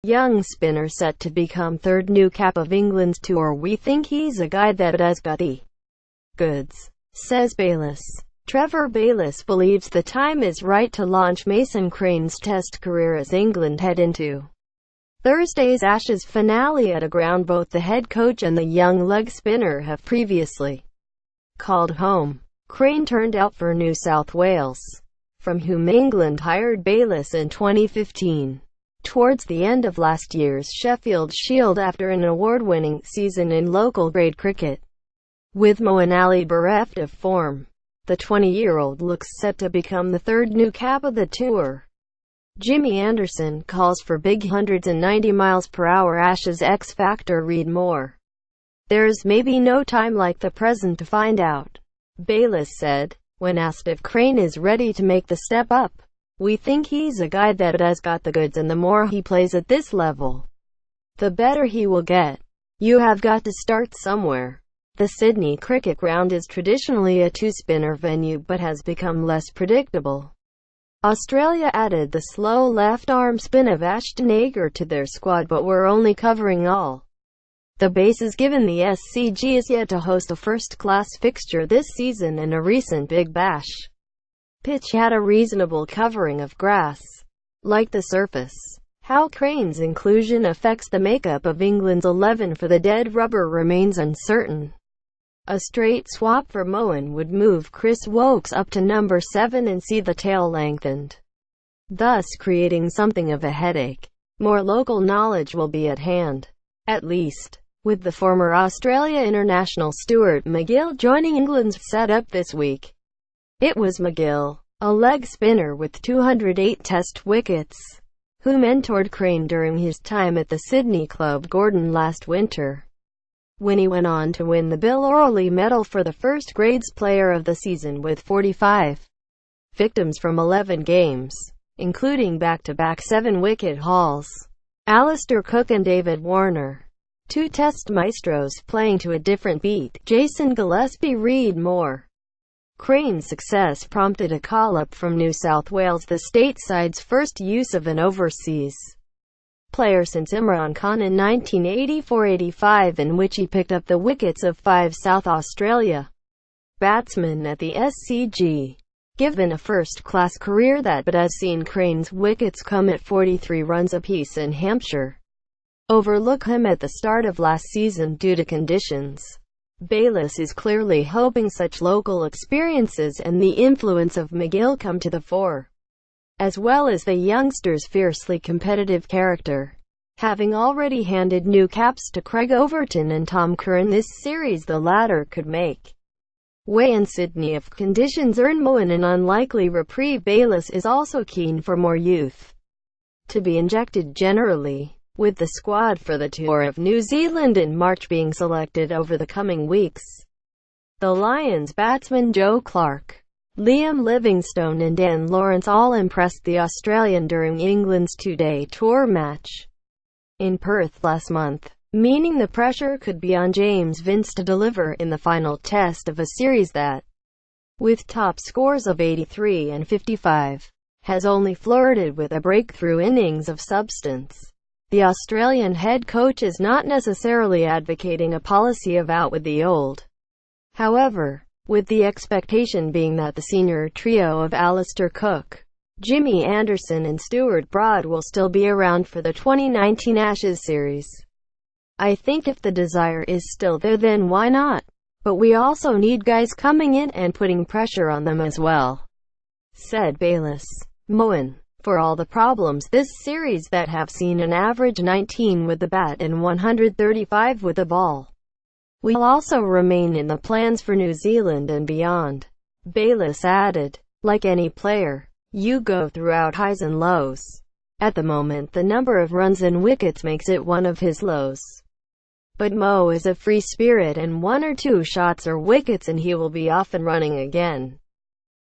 Young spinner set to become third new cap of England's tour. We think he's a guy that has got the goods, says Bayliss. Trevor Bayliss believes the time is right to launch Mason Crane's Test career as England head into Thursday's Ashes finale at a ground both the head coach and the young leg spinner have previously called home. Crane turned out for New South Wales, from whom England hired Bayliss in 2015. Towards the end of last year's Sheffield Shield after an award-winning season in local-grade cricket. With Moeen Ali bereft of form, the 20-year-old looks set to become the third new cap of the tour. Jimmy Anderson calls for big 190 mph Ashes X Factor. Read more. There's maybe no time like the present to find out, Bayliss said, when asked if Crane is ready to make the step up. We think he's a guy that has got the goods, and the more he plays at this level, the better he will get. You have got to start somewhere. The Sydney Cricket Ground is traditionally a two-spinner venue but has become less predictable. Australia added the slow left-arm spin of Ashton Agar to their squad, but were only covering all the bases given the SCG is yet to host a first-class fixture this season, and a recent Big Bash pitch had a reasonable covering of grass, like the surface. How Crane's inclusion affects the makeup of England's 11 for the dead rubber remains uncertain. A straight swap for Moeen would move Chris Woakes up to number 7 and see the tail lengthened, thus creating something of a headache. More local knowledge will be at hand, at least, with the former Australia international Stuart MacGill joining England's setup this week. It was MacGill, a leg spinner with 208 Test wickets, who mentored Crane during his time at the Sydney club Gordon last winter, when he went on to win the Bill O'Reilly Medal for the first grades player of the season with 45 victims from 11 games, including back-to-back 7-wicket hauls. Alistair Cook and David Warner, two Test maestros playing to a different beat. Jason Gillespie. Read more. Crane's success prompted a call-up from New South Wales, the stateside's first use of an overseas player since Imran Khan in 1984-85, in which he picked up the wickets of 5 South Australia batsmen at the SCG. Given a first-class career that but has seen Crane's wickets come at 43 runs apiece in Hampshire overlook him at the start of last season due to conditions, Bayliss is clearly hoping such local experiences and the influence of MacGill come to the fore, as well as the youngster's fiercely competitive character. Having already handed new caps to Craig Overton and Tom Curran this series, the latter could make way in Sydney if conditions earn Moeen an unlikely reprieve. Bayliss is also keen for more youth to be injected generally, with the squad for the tour of New Zealand in March being selected over the coming weeks. The Lions batsmen Joe Clarke, Liam Livingstone and Dan Lawrence all impressed the Australian during England's two-day tour match in Perth last month, meaning the pressure could be on James Vince to deliver in the final test of a series that, with top scores of 83 and 55, has only flirted with a breakthrough innings of substance. The Australian head coach is not necessarily advocating a policy of out with the old, however, with the expectation being that the senior trio of Alistair Cook, Jimmy Anderson and Stuart Broad will still be around for the 2019 Ashes series. I think if the desire is still there, then why not? But we also need guys coming in and putting pressure on them as well, said Bayliss. Moeen, for all the problems this series that have seen an average 19 with the bat and 135 with the ball, will also remain in the plans for New Zealand and beyond. Bayliss added, like any player, you go throughout highs and lows. At the moment, the number of runs and wickets makes it one of his lows. But Mo is a free spirit, and 1 or 2 shots or wickets and he will be off and running again.